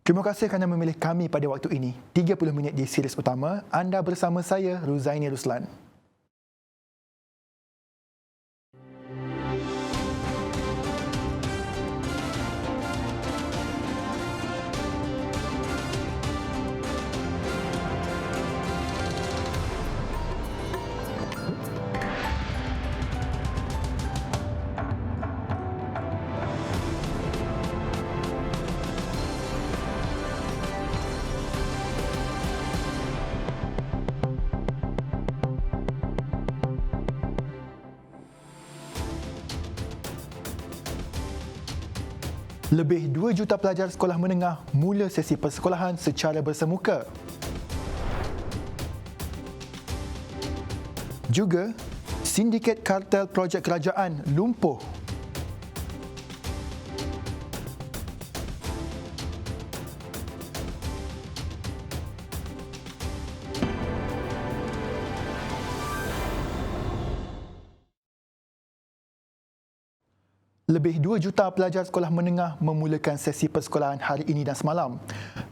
Terima kasih kerana memilih kami pada waktu ini. 30 minit di series utama, anda bersama saya, Ruzaini Ruslan. Lebih 2 juta pelajar sekolah menengah mula sesi persekolahan secara bersemuka. Juga, sindiket kartel projek kerajaan lumpuh. Lebih 2 juta pelajar sekolah menengah memulakan sesi persekolahan hari ini dan semalam.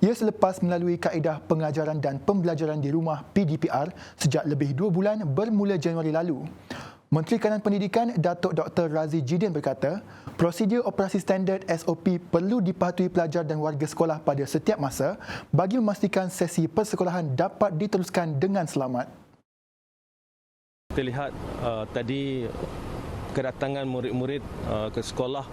Ia selepas melalui kaedah pengajaran dan pembelajaran di rumah PDPR sejak lebih 2 bulan bermula Januari lalu. Menteri Kanan Pendidikan Datuk Dr. Razi Jidin berkata, prosedur operasi standard SOP perlu dipatuhi pelajar dan warga sekolah pada setiap masa bagi memastikan sesi persekolahan dapat diteruskan dengan selamat. Kita lihat tadi kedatangan murid-murid ke sekolah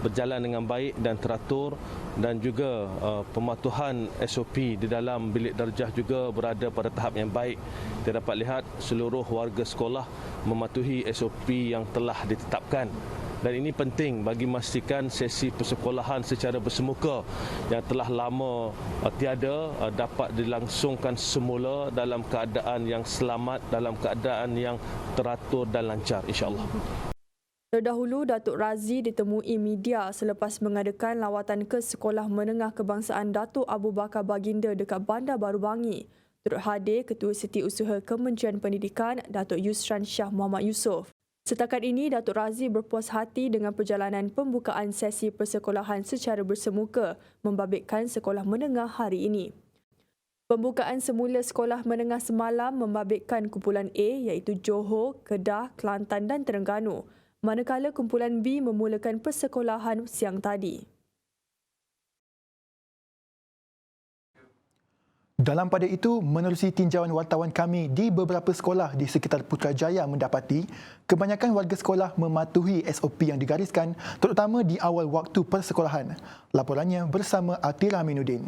berjalan dengan baik dan teratur, dan juga pematuhan SOP di dalam bilik darjah juga berada pada tahap yang baik. Kita dapat lihat seluruh warga sekolah mematuhi SOP yang telah ditetapkan. Dan ini penting bagi memastikan sesi persekolahan secara bersemuka yang telah lama tiada dapat dilangsungkan semula dalam keadaan yang selamat, dalam keadaan yang teratur dan lancar, insya-Allah. Terdahulu, Datuk Razi ditemui media selepas mengadakan lawatan ke Sekolah Menengah Kebangsaan Datuk Abu Bakar Baginda dekat Bandar Baru Bangi. Turut hadir Ketua Setiausaha Kementerian Pendidikan, Datuk Yusran Shah Muhammad Yusof. Setakat ini, Datuk Razi berpuas hati dengan perjalanan pembukaan sesi persekolahan secara bersemuka membabitkan sekolah menengah hari ini. Pembukaan semula sekolah menengah semalam membabitkan kumpulan A iaitu Johor, Kedah, Kelantan dan Terengganu, manakala kumpulan B memulakan persekolahan siang tadi. Dalam pada itu, menerusi tinjauan wartawan kami di beberapa sekolah di sekitar Putrajaya mendapati kebanyakan warga sekolah mematuhi SOP yang digariskan terutama di awal waktu persekolahan. Laporannya bersama Atira Aminuddin.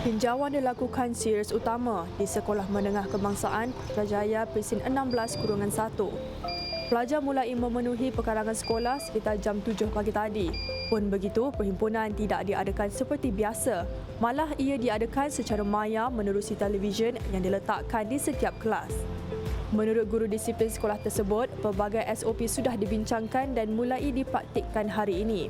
Tinjauan dilakukan series utama di Sekolah Menengah Kebangsaan Putrajaya Presin 16-1. Pelajar mulai memenuhi pekarangan sekolah sekitar jam 7 pagi tadi. Pun begitu, perhimpunan tidak diadakan seperti biasa. Malah ia diadakan secara maya menerusi televisyen yang diletakkan di setiap kelas. Menurut guru disiplin sekolah tersebut, pelbagai SOP sudah dibincangkan dan mulai dipraktikkan hari ini.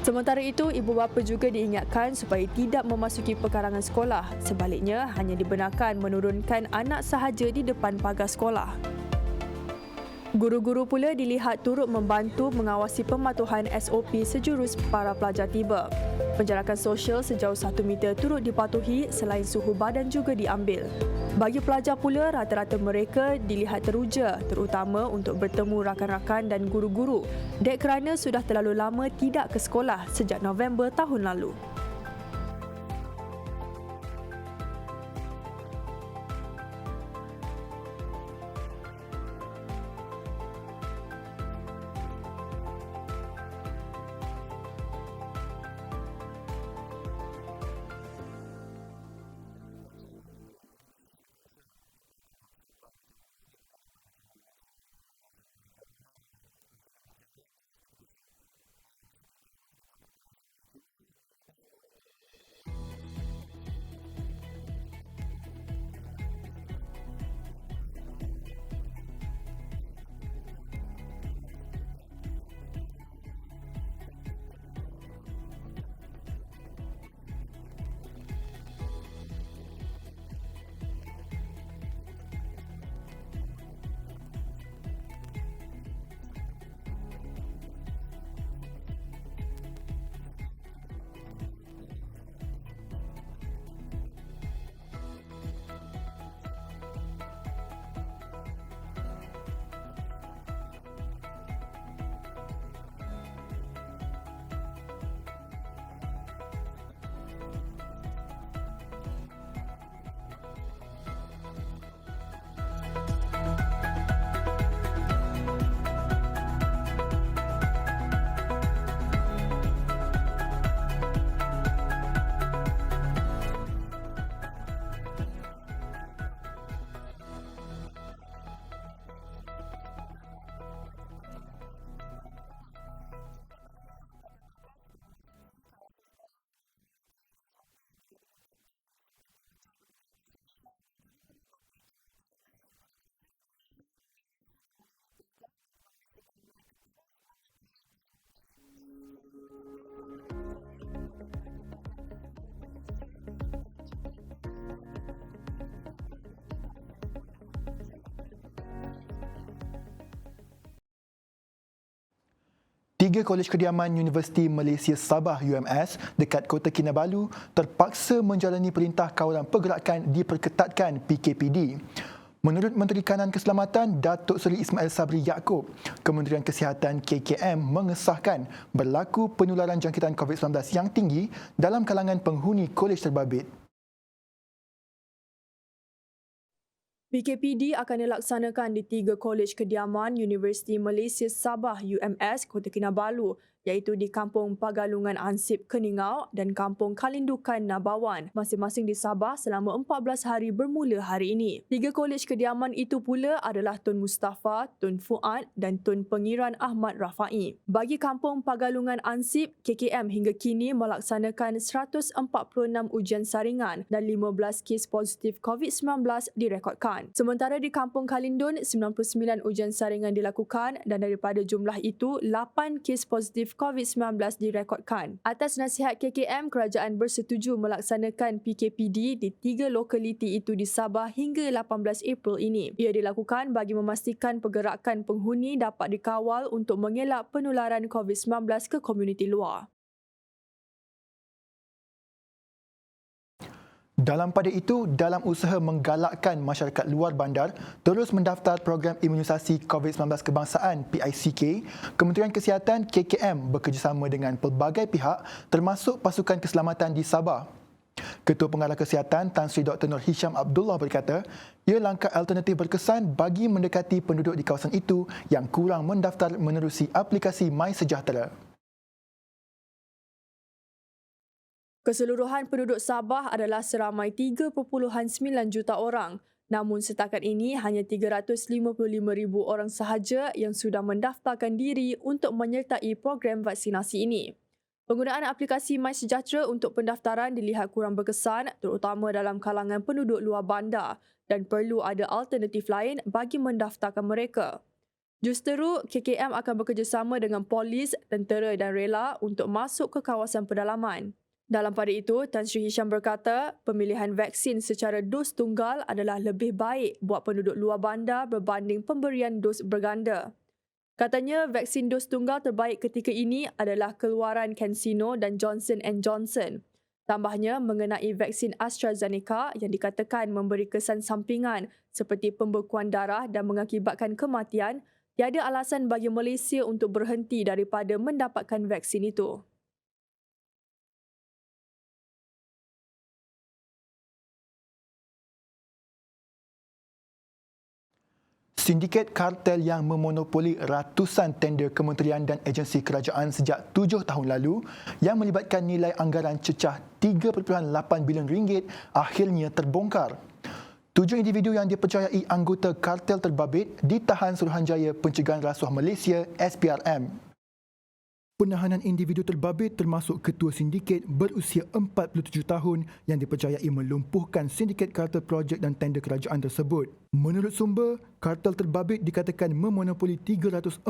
Sementara itu, ibu bapa juga diingatkan supaya tidak memasuki pekarangan sekolah. Sebaliknya, hanya dibenarkan menurunkan anak sahaja di depan pagar sekolah. Guru-guru pula dilihat turut membantu mengawasi pematuhan SOP sejurus para pelajar tiba. Penjarakan sosial sejauh 1 meter turut dipatuhi selain suhu badan juga diambil. Bagi pelajar pula, rata-rata mereka dilihat teruja terutama untuk bertemu rakan-rakan dan guru-guru dek kerana sudah terlalu lama tidak ke sekolah sejak November tahun lalu. 3 Kolej Kediaman Universiti Malaysia Sabah UMS dekat Kota Kinabalu terpaksa menjalani perintah kawalan pergerakan diperketatkan PKPD. Menurut Menteri Kanan Keselamatan Datuk Seri Ismail Sabri Yaakob, Kementerian Kesihatan KKM mengesahkan berlaku penularan jangkitan COVID-19 yang tinggi dalam kalangan penghuni kolej terbabit. PKPD akan dilaksanakan di 3 Kolej Kediaman Universiti Malaysia Sabah UMS Kota Kinabalu, iaitu di Kampung Pagalungan Ansip Keningau dan Kampung Kalindukan Nabawan, masing-masing di Sabah selama 14 hari bermula hari ini. 3 kolej kediaman itu pula adalah Tun Mustafa, Tun Fuad dan Tun Pengiran Ahmad Rafai. Bagi Kampung Pagalungan Ansip, KKM hingga kini melaksanakan 146 ujian saringan dan 15 kes positif COVID-19 direkodkan. Sementara di Kampung Kalindun, 99 ujian saringan dilakukan dan daripada jumlah itu, 8 kes positif COVID-19 direkodkan. Atas nasihat KKM, kerajaan bersetuju melaksanakan PKPD di 3 lokaliti itu di Sabah hingga 18 April ini. Ia dilakukan bagi memastikan pergerakan penghuni dapat dikawal untuk mengelak penularan COVID-19 ke komuniti luar. Dalam pada itu, dalam usaha menggalakkan masyarakat luar bandar terus mendaftar program imunisasi COVID-19 kebangsaan PICK, Kementerian Kesihatan KKM bekerjasama dengan pelbagai pihak termasuk pasukan keselamatan di Sabah. Ketua Pengarah Kesihatan Tan Sri Dr. Nur Hisham Abdullah berkata, ia langkah alternatif berkesan bagi mendekati penduduk di kawasan itu yang kurang mendaftar menerusi aplikasi MySejahtera. Keseluruhan penduduk Sabah adalah seramai 3.9 juta orang. Namun setakat ini hanya 355,000 orang sahaja yang sudah mendaftarkan diri untuk menyertai program vaksinasi ini. Penggunaan aplikasi MySejahtera untuk pendaftaran dilihat kurang berkesan terutama dalam kalangan penduduk luar bandar dan perlu ada alternatif lain bagi mendaftarkan mereka. Justeru, KKM akan bekerjasama dengan polis, tentera dan rela untuk masuk ke kawasan pedalaman. Dalam pada itu, Tan Sri Hisham berkata, pemilihan vaksin secara dos tunggal adalah lebih baik buat penduduk luar bandar berbanding pemberian dos berganda. Katanya, vaksin dos tunggal terbaik ketika ini adalah keluaran CanSino dan Johnson & Johnson. Tambahnya, mengenai vaksin AstraZeneca yang dikatakan memberi kesan sampingan seperti pembekuan darah dan mengakibatkan kematian, tiada alasan bagi Malaysia untuk berhenti daripada mendapatkan vaksin itu. Sindiket kartel yang memonopoli ratusan tender kementerian dan agensi kerajaan sejak 7 tahun lalu yang melibatkan nilai anggaran cecah 3.8 bilion ringgit akhirnya terbongkar. 7 individu yang dipercayai anggota kartel terbabit ditahan Suruhanjaya Pencegahan Rasuah Malaysia SPRM. Penahanan individu terbabit termasuk ketua sindiket berusia 47 tahun yang dipercayai melumpuhkan sindiket kartel projek dan tender kerajaan tersebut. Menurut sumber, kartel terbabit dikatakan memonopoli 345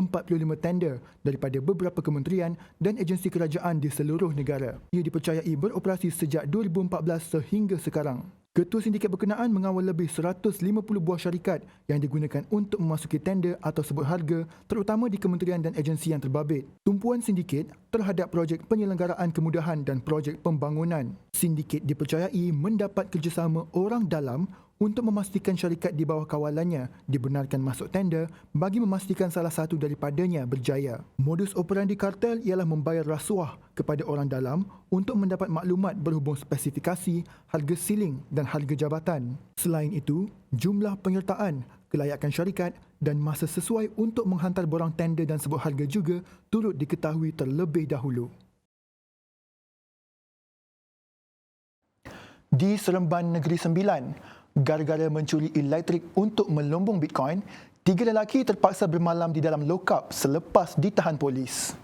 tender daripada beberapa kementerian dan agensi kerajaan di seluruh negara. Ia dipercayai beroperasi sejak 2014 sehingga sekarang. Ketua sindiket berkenaan mengawal lebih 150 buah syarikat yang digunakan untuk memasuki tender atau sebut harga terutama di kementerian dan agensi yang terbabit. Tumpuan sindiket terhadap projek penyelenggaraan kemudahan dan projek pembangunan. Sindiket dipercayai mendapat kerjasama orang dalam untuk memastikan syarikat di bawah kawalannya dibenarkan masuk tender bagi memastikan salah satu daripadanya berjaya. Modus operandi kartel ialah membayar rasuah kepada orang dalam untuk mendapat maklumat berhubung spesifikasi, harga siling dan harga jabatan. Selain itu, jumlah penyertaan, kelayakan syarikat dan masa sesuai untuk menghantar borang tender dan sebut harga juga turut diketahui terlebih dahulu. Di Seremban Negeri Sembilan, gara-gara mencuri elektrik untuk melombong Bitcoin, 3 lelaki terpaksa bermalam di dalam lokap selepas ditahan polis.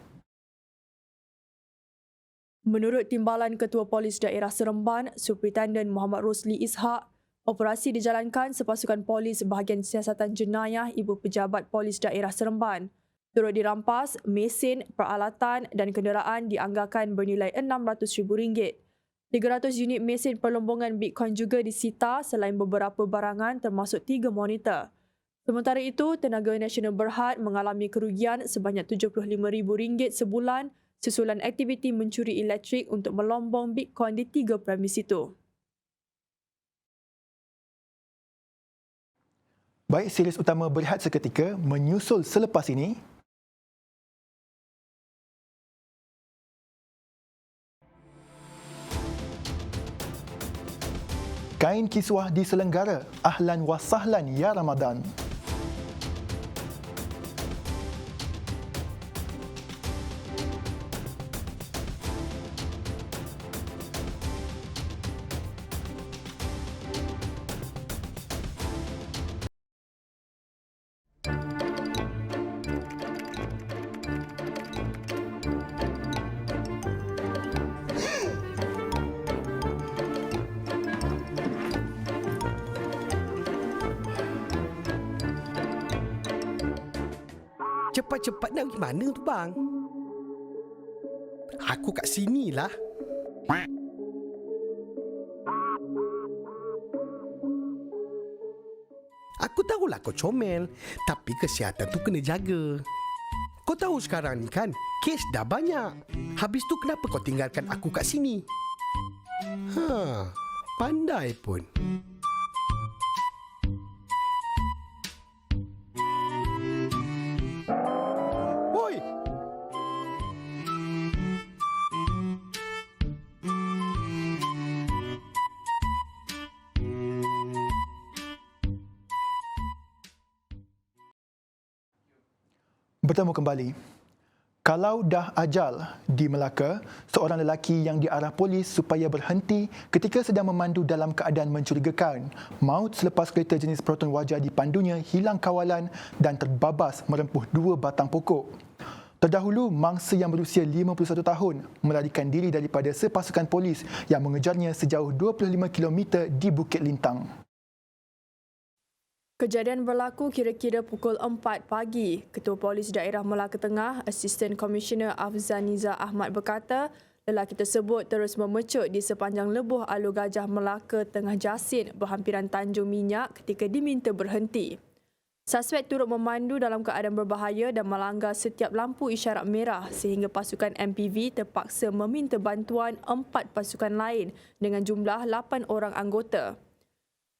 Menurut Timbalan Ketua Polis Daerah Seremban, Superintendent Muhammad Rosli Ishak, operasi dijalankan sepasukan polis bahagian siasatan jenayah Ibu Pejabat Polis Daerah Seremban. Turut dirampas mesin, peralatan dan kenderaan dianggarkan bernilai RM600,000. 300 unit mesin perlombongan Bitcoin juga disita selain beberapa barangan termasuk 3 monitor. Sementara itu, Tenaga Nasional Berhad mengalami kerugian sebanyak RM75,000 sebulan susulan aktiviti mencuri elektrik untuk melombong Bitcoin di 3 premis itu. Baik, series utama berehat seketika menyusul selepas ini. Kain kiswah diselenggara, ahlan wa sahlan ya Ramadan. Cepat-cepat nak pergi mana tu bang? Aku kat sini lah. Aku tahulah kau comel, tapi kesihatan tu kena jaga. Kau tahu sekarang ni kan, kes dah banyak. Habis tu kenapa kau tinggalkan aku kat sini? Pandai pun. Oi! Bertemu kembali. Kalau dah ajal di Melaka, seorang lelaki yang diarah polis supaya berhenti ketika sedang memandu dalam keadaan mencurigakan, maut selepas kereta jenis Proton Wajah dipandunya hilang kawalan dan terbabas merempuh 2 batang pokok. Terdahulu, mangsa yang berusia 51 tahun melarikan diri daripada sepasukan polis yang mengejarnya sejauh 25 km di Bukit Lintang. Kejadian berlaku kira-kira pukul 4 pagi. Ketua Polis Daerah Melaka Tengah, Asisten Komisioner Afzaniza Ahmad berkata, lelaki tersebut terus memecut di sepanjang lebuh Alur Gajah Melaka Tengah Jasin berhampiran Tanjung Minyak ketika diminta berhenti. Suspek turut memandu dalam keadaan berbahaya dan melanggar setiap lampu isyarat merah sehingga pasukan MPV terpaksa meminta bantuan 4 pasukan lain dengan jumlah 8 orang anggota.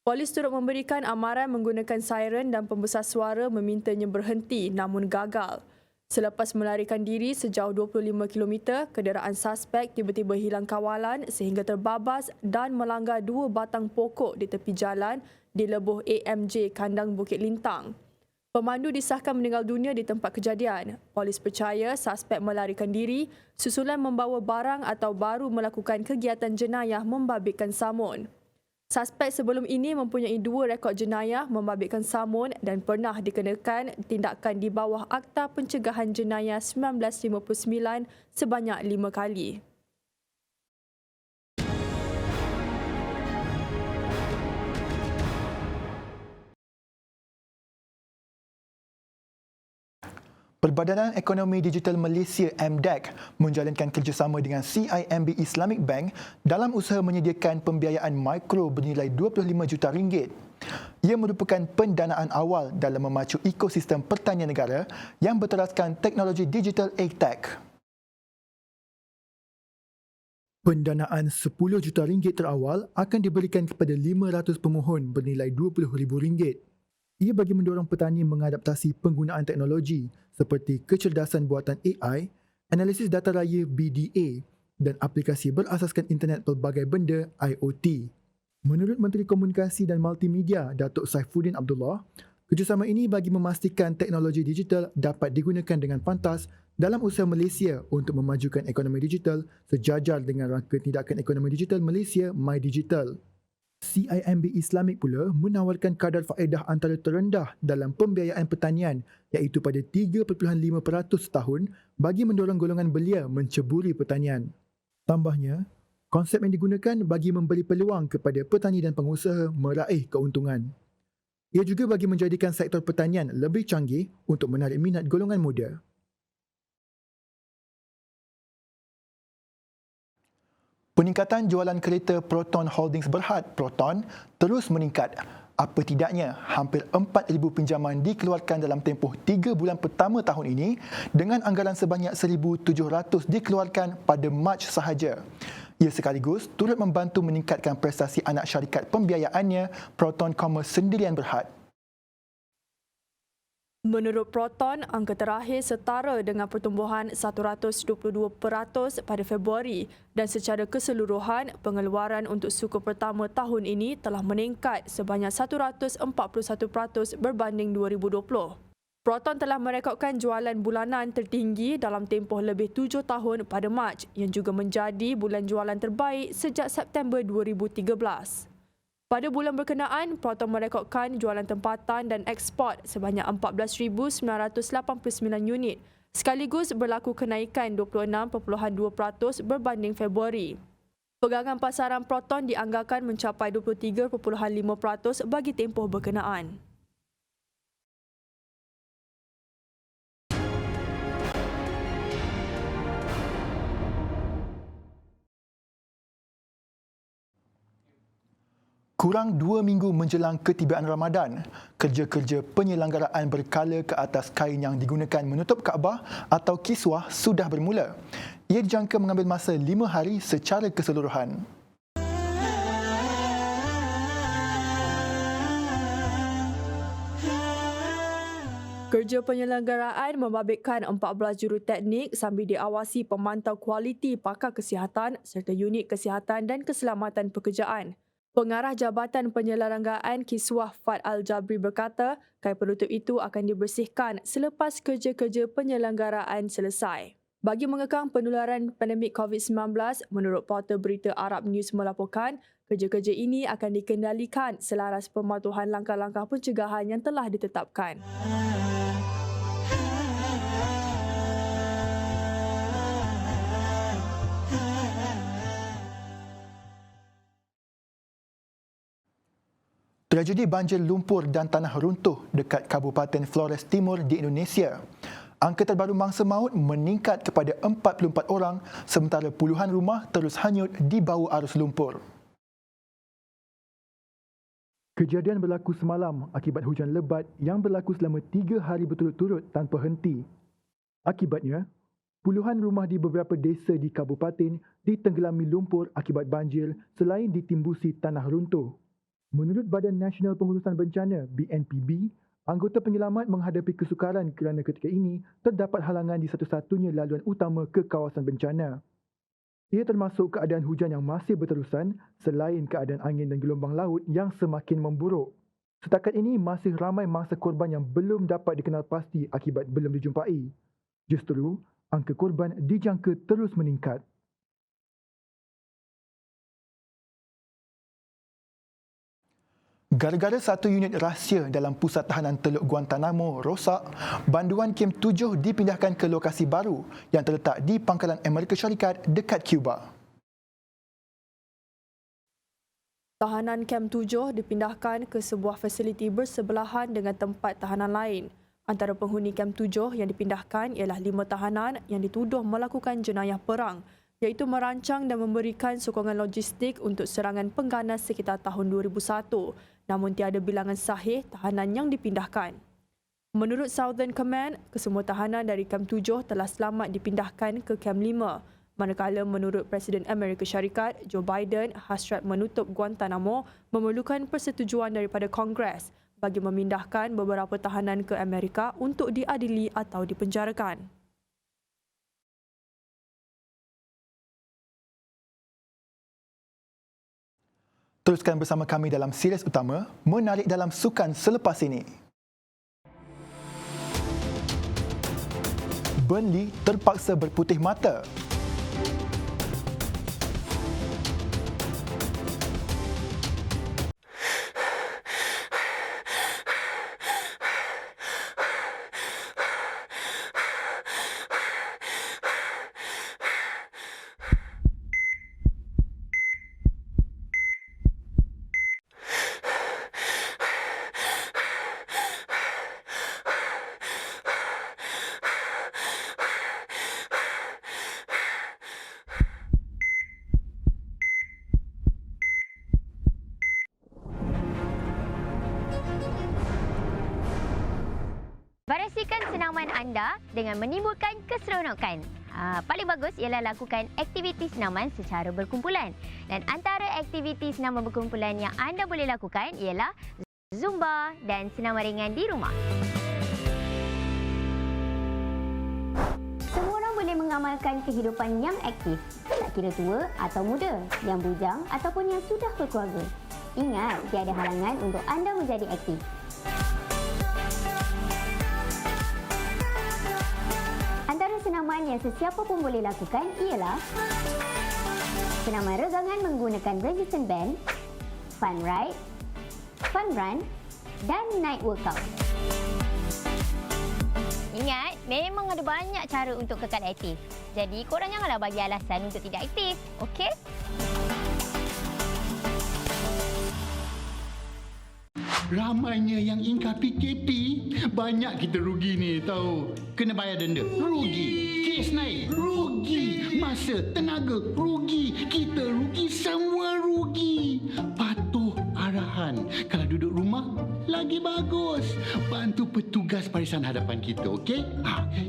Polis turut memberikan amaran menggunakan siren dan pembesar suara memintanya berhenti namun gagal. Selepas melarikan diri sejauh 25 km, kenderaan suspek tiba-tiba hilang kawalan sehingga terbabas dan melanggar 2 batang pokok di tepi jalan di lebuh AMJ Kandang Bukit Lintang. Pemandu disahkan meninggal dunia di tempat kejadian. Polis percaya suspek melarikan diri susulan membawa barang atau baru melakukan kegiatan jenayah membabitkan samun. Suspek sebelum ini mempunyai 2 rekod jenayah membabitkan samun dan pernah dikenakan tindakan di bawah Akta Pencegahan Jenayah 1959 sebanyak 5 kali. Perbadanan Ekonomi Digital Malaysia MDEC menjalankan kerjasama dengan CIMB Islamic Bank dalam usaha menyediakan pembiayaan mikro bernilai RM25 juta. Ia merupakan pendanaan awal dalam memacu ekosistem pertanian negara yang berteraskan teknologi digital AgTech. Pendanaan RM10 juta terawal akan diberikan kepada 500 pemohon bernilai RM20,000. Ia bagi mendorong petani mengadaptasi penggunaan teknologi seperti kecerdasan buatan AI, analisis data raya BDA dan aplikasi berasaskan internet pelbagai benda IoT. Menurut Menteri Komunikasi dan Multimedia Datuk Saifuddin Abdullah, kerjasama ini bagi memastikan teknologi digital dapat digunakan dengan pantas dalam usaha Malaysia untuk memajukan ekonomi digital sejajar dengan rangka tindakan ekonomi digital Malaysia MyDigital. CIMB Islamic pula menawarkan kadar faedah antara terendah dalam pembiayaan pertanian iaitu pada 3.5% setahun bagi mendorong golongan belia menceburi pertanian. Tambahnya, konsep yang digunakan bagi memberi peluang kepada petani dan pengusaha meraih keuntungan. Ia juga bagi menjadikan sektor pertanian lebih canggih untuk menarik minat golongan muda. Peningkatan jualan kereta Proton Holdings Berhad, Proton, terus meningkat. Apa tidaknya, hampir 4,000 pinjaman dikeluarkan dalam tempoh 3 bulan pertama tahun ini dengan anggaran sebanyak 1,700 dikeluarkan pada Mac sahaja. Ia sekaligus turut membantu meningkatkan prestasi anak syarikat pembiayaannya, Proton Commerce Sendirian Berhad. Menurut Proton, angka terakhir setara dengan pertumbuhan 122% pada Februari dan secara keseluruhan, pengeluaran untuk suku pertama tahun ini telah meningkat sebanyak 141% berbanding 2020. Proton telah merekodkan jualan bulanan tertinggi dalam tempoh lebih 7 tahun pada Mac yang juga menjadi bulan jualan terbaik sejak September 2013. Pada bulan berkenaan, Proton merekodkan jualan tempatan dan ekspor sebanyak 14,989 unit, sekaligus berlaku kenaikan 26.2% berbanding Februari. Pegangan pasaran Proton dianggarkan mencapai 23.5% bagi tempoh berkenaan. Kurang 2 minggu menjelang ketibaan Ramadan, kerja-kerja penyelenggaraan berkala ke atas kain yang digunakan menutup Kaabah atau kiswah sudah bermula. Ia dijangka mengambil masa 5 hari secara keseluruhan. Kerja penyelenggaraan membabitkan 14 juruteknik sambil diawasi pemantau kualiti pakar kesihatan serta unit kesihatan dan keselamatan pekerjaan. Pengarah Jabatan Penyelenggaraan Kiswah Fad Al-Jabri berkata, kain penutup itu akan dibersihkan selepas kerja-kerja penyelenggaraan selesai. Bagi mengekang penularan pandemik COVID-19, menurut portal berita Arab News melaporkan, kerja-kerja ini akan dikendalikan selaras pematuhan langkah-langkah pencegahan yang telah ditetapkan. Tragedi banjir lumpur dan tanah runtuh dekat Kabupaten Flores Timur di Indonesia. Angka terbaru mangsa maut meningkat kepada 44 orang sementara puluhan rumah terus hanyut di bawah arus lumpur. Kejadian berlaku semalam akibat hujan lebat yang berlaku selama 3 hari berturut-turut tanpa henti. Akibatnya, puluhan rumah di beberapa desa di kabupaten ditenggelami lumpur akibat banjir selain ditimbusi tanah runtuh. Menurut Badan Nasional Pengurusan Bencana BNPB, anggota penyelamat menghadapi kesukaran kerana ketika ini terdapat halangan di satu-satunya laluan utama ke kawasan bencana. Ia termasuk keadaan hujan yang masih berterusan selain keadaan angin dan gelombang laut yang semakin memburuk. Setakat ini masih ramai mangsa korban yang belum dapat dikenal pasti akibat belum dijumpai. Justru, angka korban dijangka terus meningkat. Gara-gara satu unit rahsia dalam pusat tahanan Teluk Guantanamo rosak, banduan Kem 7 dipindahkan ke lokasi baru yang terletak di pangkalan Amerika Syarikat dekat Cuba. Tahanan Kem 7 dipindahkan ke sebuah fasiliti bersebelahan dengan tempat tahanan lain. Antara penghuni Kem 7 yang dipindahkan ialah 5 tahanan yang dituduh melakukan jenayah perang, iaitu merancang dan memberikan sokongan logistik untuk serangan pengganas sekitar tahun 2001. Namun tiada bilangan sahih tahanan yang dipindahkan. Menurut Southern Command, kesemua tahanan dari Kem 7 telah selamat dipindahkan ke Kem 5. Manakala menurut Presiden Amerika Syarikat, Joe Biden, hasrat menutup Guantanamo memerlukan persetujuan daripada Kongres bagi memindahkan beberapa tahanan ke Amerika untuk diadili atau dipenjarakan. Teruskan bersama kami dalam series utama Menarik dalam Sukan selepas ini. Burnley terpaksa berputih mata. anda dengan menimbulkan keseronokan. Paling bagus ialah lakukan aktiviti senaman secara berkumpulan. Dan antara aktiviti senaman berkumpulan yang anda boleh lakukan ialah Zumba dan senaman ringan di rumah. Semua orang boleh mengamalkan kehidupan yang aktif, tak kira tua atau muda, yang bujang ataupun yang sudah berkeluarga. Ingat, tiada halangan untuk anda menjadi aktif. Antara senaman yang sesiapa pun boleh lakukan ialah senaman regangan menggunakan resistance band, fun ride, fun run dan night workout. Ingat, memang ada banyak cara untuk kekal aktif. Jadi, korang janganlah bagi alasan untuk tidak aktif, okey? Ramainya yang ingkar PKP, banyak kita rugi ni tahu. Kena bayar denda, rugi. Kes naik, rugi. Masa, tenaga, rugi. Kita rugi, semua rugi. Patuh arahan. Kalau duduk rumah, lagi bagus. Bantu petugas barisan hadapan kita, okey?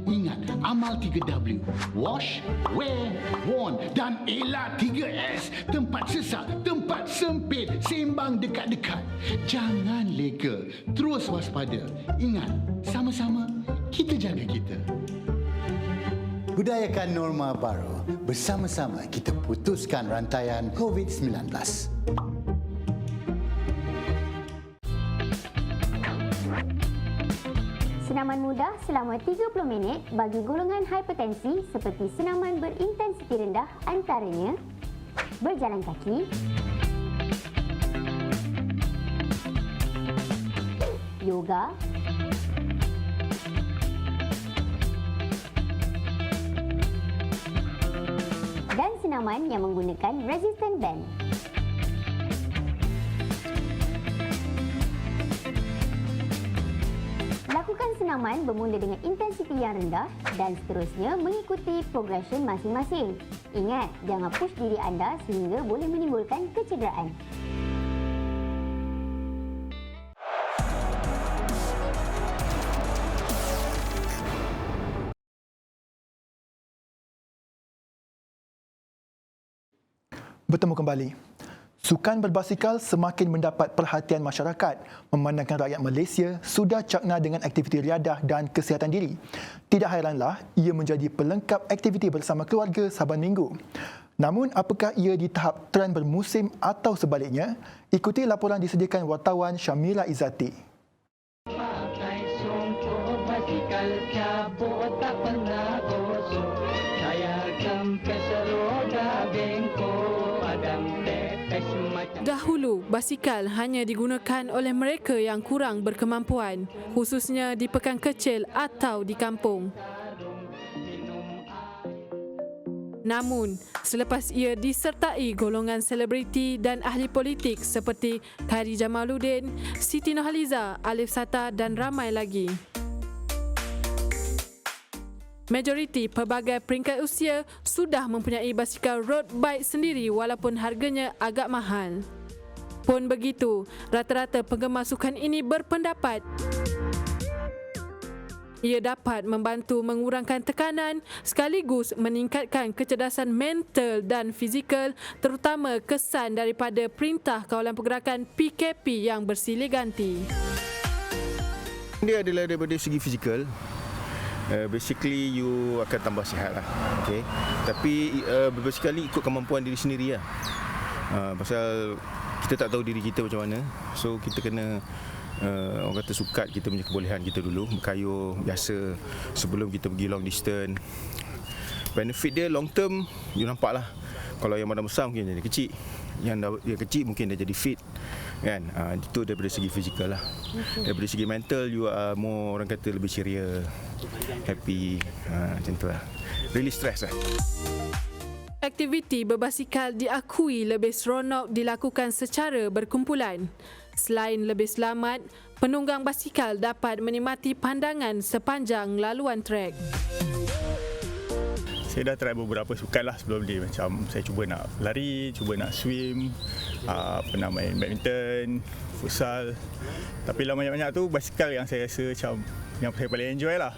Ingat, amal 3W. Wash, wear, warn dan elak 3S. Tempat sesak, tempat sempit, sembang dekat-dekat. Jangan leka, terus waspada. Ingat, sama-sama kita jaga kita. Budayakan norma baru. Bersama-sama kita putuskan rantaian COVID-19. Senaman mudah selama 30 minit bagi golongan hipertensi seperti senaman berintensiti rendah antaranya berjalan kaki, yoga, dan senaman yang menggunakan resistance band. Lakukan senaman bermula dengan intensiti yang rendah dan seterusnya mengikuti progression masing-masing. Ingat, jangan push diri anda sehingga boleh menimbulkan kecederaan. Bertemu kembali. Sukan berbasikal semakin mendapat perhatian masyarakat memandangkan rakyat Malaysia sudah cakna dengan aktiviti riadah dan kesihatan diri. Tidak hairanlah ia menjadi pelengkap aktiviti bersama keluarga saban minggu. Namun apakah ia di tahap tren bermusim atau sebaliknya? Ikuti laporan disediakan wartawan Syamira Izzati. Pakai songkok basikal cabut tak pernah gosok. Saya kempes roda bengkok adam tetes macam. Dahulu, basikal hanya digunakan oleh mereka yang kurang berkemampuan, khususnya di pekan kecil atau di kampung. Namun, selepas ia disertai golongan selebriti dan ahli politik seperti Khairi Jamaluddin, Siti Nurhaliza, Alif Sata dan ramai lagi. Majoriti pelbagai peringkat usia sudah mempunyai basikal road bike sendiri walaupun harganya agak mahal. Pun begitu, rata-rata penggemar sukan ini berpendapat ia dapat membantu mengurangkan tekanan sekaligus meningkatkan kecerdasan mental dan fizikal, terutama kesan daripada Perintah Kawalan Pergerakan PKP yang bersilih ganti. Dia adalah daripada segi fizikal. Basically you akan tambah sihat lah. Okay. Tapi berbasikal ni ikut kemampuan diri sendiri lah. Pasal kita tak tahu diri kita macam mana. So kita kena orang kata sukat kita punya kebolehan kita dulu, berkayuh biasa sebelum kita pergi long distance. Benefit dia long term you nampak lah. Kalau yang badan besar mungkin jadi kecil, yang dia kecil mungkin dia jadi fit kan. Itu daripada segi fizikal lah. Daripada segi mental you are more, orang kata lebih ceria, happy, macam tu lah. Really stress lah. Aktiviti berbasikal diakui lebih seronok dilakukan secara berkumpulan. Selain lebih selamat, penunggang basikal dapat menikmati pandangan sepanjang laluan trek. Saya dah try beberapa sukan lah sebelum ni. Macam saya cuba nak lari, cuba nak swim, pernah main badminton, futsal. Tapi lah banyak-banyak tu basikal yang saya rasa macam yang saya paling enjoy lah.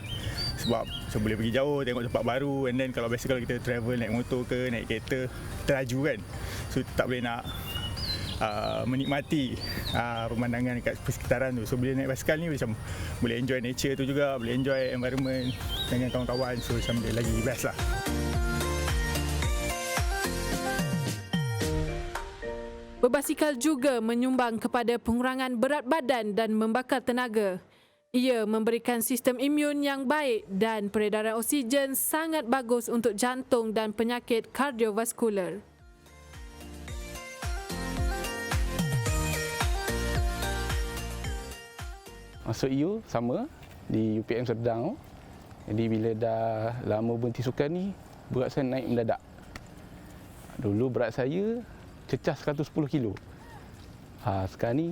sebab boleh pergi jauh, tengok tempat baru, and then kalau biasa kalau kita travel naik motor ke naik kereta terlaju kan, so tak boleh nak menikmati pemandangan dekat persekitaran tu. So bila naik basikal ni macam boleh enjoy nature tu juga, boleh enjoy environment dengan kawan-kawan, so macam dia lagi best lah. Berbasikal juga menyumbang kepada pengurangan berat badan dan membakar tenaga. Ia memberikan sistem imun yang baik dan peredaran oksigen sangat bagus untuk jantung dan penyakit kardiovaskular. Masuk EU sama di UPM Serdang. Jadi bila dah lama berhenti sukan ni, berat saya naik mendadak. Dulu berat saya cecah 110 kilo. Sekarang ni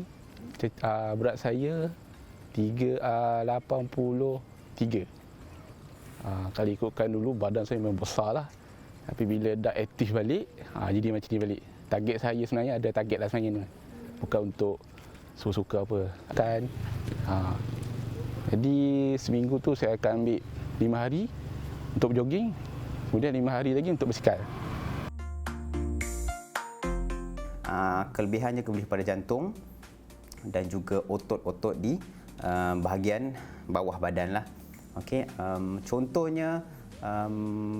berat saya 83. Kalau ikutkan dulu badan saya memang besar lah. Tapi bila dah aktif balik, jadi macam ni balik. Target saya sebenarnya ada target lah sebenarnya ni. Bukan untuk suka-suka apa. Kan. Jadi seminggu tu saya akan ambil 5 hari untuk jogging. Kemudian 5 hari lagi untuk bersikal. Kelebihannya pada jantung dan juga otot-otot di bahagian bawah badan lah. Okey, contohnya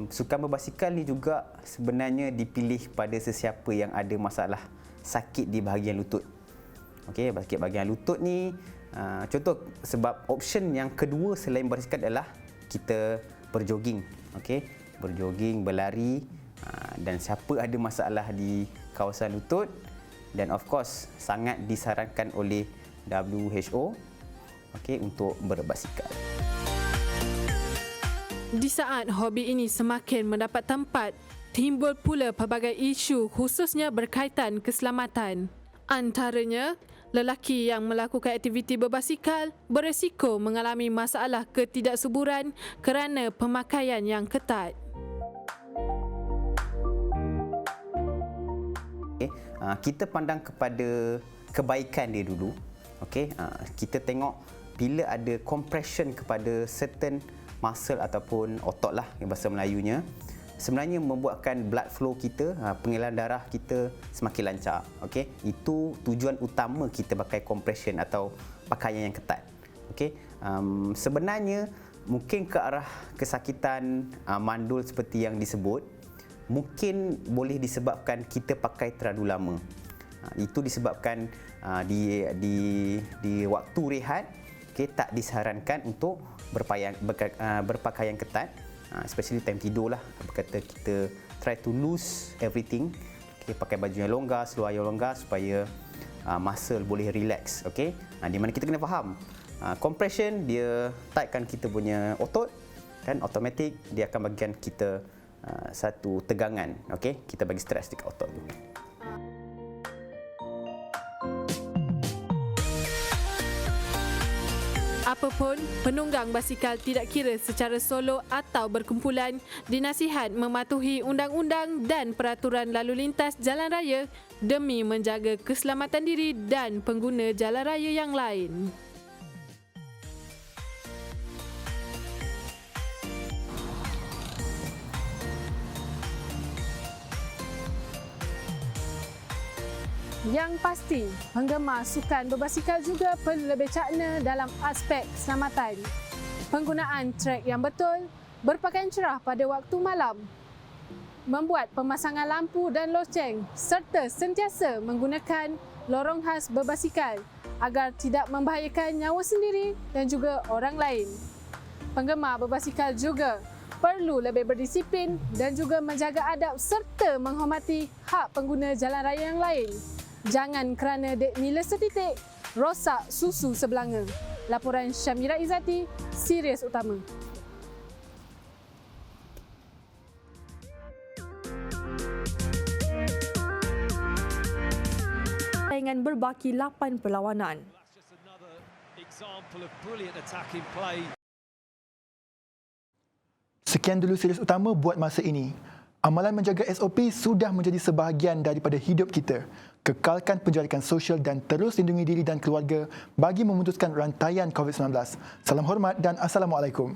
sukan berbasikal ni juga sebenarnya dipilih pada sesiapa yang ada masalah sakit di bahagian lutut. Okey, sakit bahagian lutut ni contoh sebab option yang kedua selain berbasikal adalah kita berjoging. Okey, berjoging, berlari, dan siapa ada masalah di kawasan lutut, dan of course sangat disarankan oleh WHO untuk berbasikal. Di saat hobi ini semakin mendapat tempat, timbul pula pelbagai isu khususnya berkaitan keselamatan. Antaranya, lelaki yang melakukan aktiviti berbasikal beresiko mengalami masalah ketidaksuburan kerana pemakaian yang ketat. Kita pandang kepada kebaikan dia dulu. Kita tengok bila ada compression kepada certain muscle ataupun otot lah bahasa Melayunya, sebenarnya membuatkan blood flow kita, pengaliran darah kita semakin lancar. Itu tujuan utama kita pakai compression atau pakaian yang ketat. Sebenarnya mungkin ke arah kesakitan mandul seperti yang disebut, mungkin boleh disebabkan kita pakai terlalu lama. Itu disebabkan di waktu rehat tak disarankan untuk berpakaian ketat, especially time tidur lah. Kata kita try to loose everything. Pakai baju yang longgar, seluar yang longgar supaya muscle boleh relax. Di mana kita kena faham compression dia tightkan kita punya otot, dan automatic dia akan bagikan kita satu tegangan. Kita bagi stres dekat otot tu. Apapun, penunggang basikal tidak kira secara solo atau berkumpulan dinasihat mematuhi undang-undang dan peraturan lalu lintas jalan raya demi menjaga keselamatan diri dan pengguna jalan raya yang lain. Yang pasti, penggemar sukan berbasikal juga perlu lebih cakna dalam aspek keselamatan. Penggunaan trek yang betul, berpakaian cerah pada waktu malam, membuat pemasangan lampu dan loceng serta sentiasa menggunakan lorong khas berbasikal agar tidak membahayakan nyawa sendiri dan juga orang lain. Penggemar berbasikal juga perlu lebih berdisiplin dan juga menjaga adab serta menghormati hak pengguna jalan raya yang lain. Jangan kerana dek nila setitik, rosak susu sebelanga. Laporan Syamira Izzati, Sirius Utama. Dengan berbaki 8 perlawanan. Sekian dulu Sirius Utama buat masa ini. Amalan menjaga SOP sudah menjadi sebahagian daripada hidup kita. Kekalkan penjarakan sosial dan terus lindungi diri dan keluarga bagi memutuskan rantaian COVID-19. Salam hormat dan Assalamualaikum.